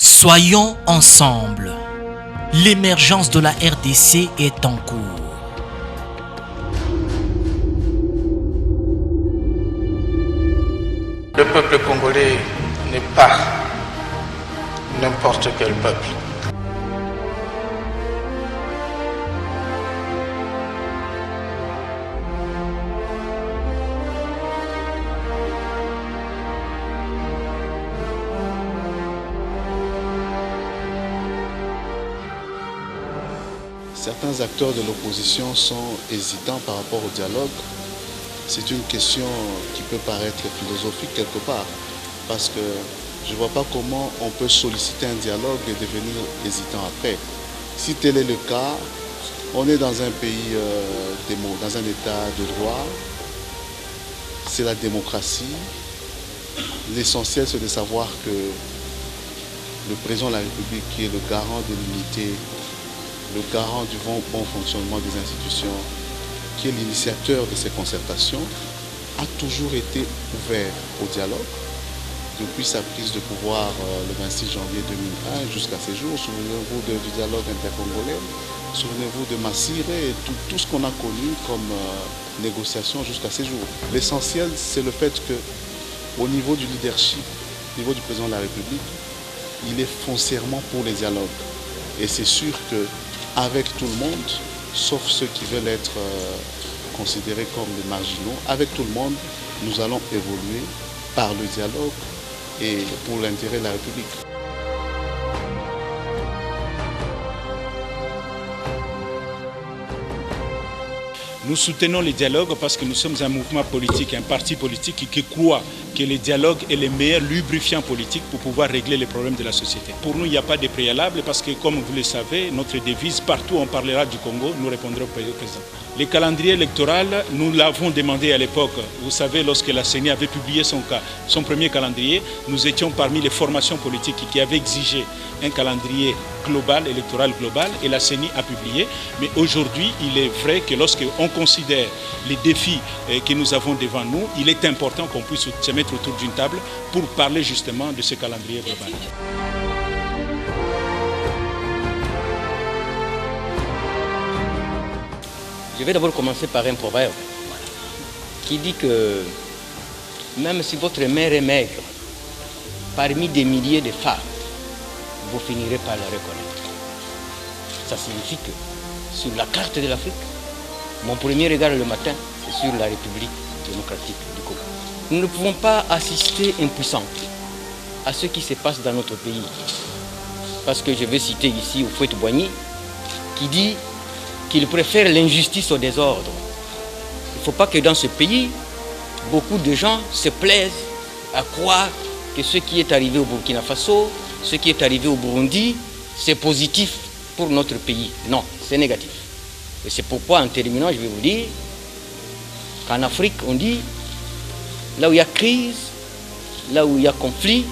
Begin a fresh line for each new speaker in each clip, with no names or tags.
Soyons ensemble. L'émergence de la RDC est en cours.
Le peuple congolais n'est pas n'importe quel peuple.
Certains acteurs de l'opposition sont hésitants par rapport au dialogue. C'est une question qui peut paraître philosophique quelque part, parce que je ne vois pas comment on peut solliciter un dialogue et devenir hésitant après. Si tel est le cas, on est dans un pays, dans un état de droit, c'est la démocratie. L'essentiel, c'est de savoir que le président de la République, qui est le garant de l'unité, le garant du bon fonctionnement des institutions, qui est l'initiateur de ces concertations, a toujours été ouvert au dialogue depuis sa prise de pouvoir le 26 janvier 2001 jusqu'à ces jours. Souvenez-vous du dialogue intercongolais, souvenez-vous de Massiré et tout ce qu'on a connu comme négociation jusqu'à ces jours. L'essentiel, c'est le fait qu'au niveau du leadership, au niveau du président de la République, il est foncièrement pour les dialogues. Et c'est sûr qu'avec tout le monde, sauf ceux qui veulent être considérés comme des marginaux, avec tout le monde, nous allons évoluer par le dialogue et pour l'intérêt de la République.
Nous soutenons les dialogues parce que nous sommes un mouvement politique, un parti politique qui croit que le dialogue est le meilleur lubrifiant politique pour pouvoir régler les problèmes de la société. Pour nous, il n'y a pas de préalable parce que, comme vous le savez, notre devise, partout où on parlera du Congo, nous répondrons au président. Le calendrier électoral, nous l'avons demandé à l'époque. Vous savez, lorsque la CENI avait publié son premier calendrier, nous étions parmi les formations politiques qui avaient exigé un calendrier global, électoral global, et la CENI a publié. Mais aujourd'hui, il est vrai que lorsqu'on considère les défis que nous avons devant nous, il est important qu'on puisse se mettre autour d'une table pour parler justement de ce calendrier global.
Je vais d'abord commencer par un proverbe qui dit que même si votre mère est maigre, parmi des milliers de femmes, vous finirez par la reconnaître. Ça signifie que sur la carte de l'Afrique, mon premier regard le matin, c'est sur la République démocratique du Congo. Nous ne pouvons pas assister impuissants à ce qui se passe dans notre pays. Parce que je vais citer ici Houphouët-Boigny qui dit qu'il préfère l'injustice au désordre. Il ne faut pas que dans ce pays, beaucoup de gens se plaisent à croire que ce qui est arrivé au Burkina Faso, ce qui est arrivé au Burundi, c'est positif pour notre pays. Non, c'est négatif. Et c'est pourquoi, en terminant, je vais vous dire qu'en Afrique, on dit, là où il y a crise, là où il y a conflit,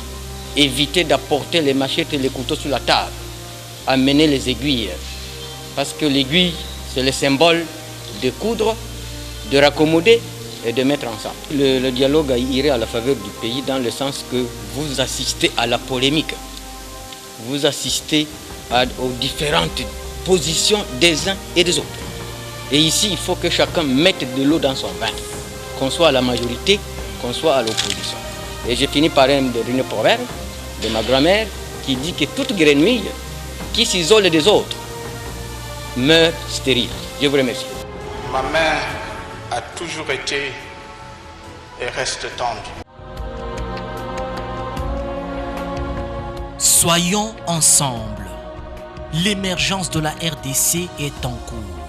évitez d'apporter les machettes et les couteaux sur la table, amenez les aiguilles. Parce que l'aiguille, c'est le symbole de coudre, de raccommoder et de mettre ensemble. Le dialogue irait à la faveur du pays dans le sens que vous assistez à la polémique. Vous assistez aux différentes positions des uns et des autres. Et ici, il faut que chacun mette de l'eau dans son bain, qu'on soit à la majorité, qu'on soit à l'opposition. Et j'ai fini par un proverbe de ma grand-mère qui dit que toute grenouille qui s'isole des autres meurt stérile. Je vous remercie.
Ma main a toujours été et reste tendue.
Soyons ensemble. L'émergence de la RDC est en cours.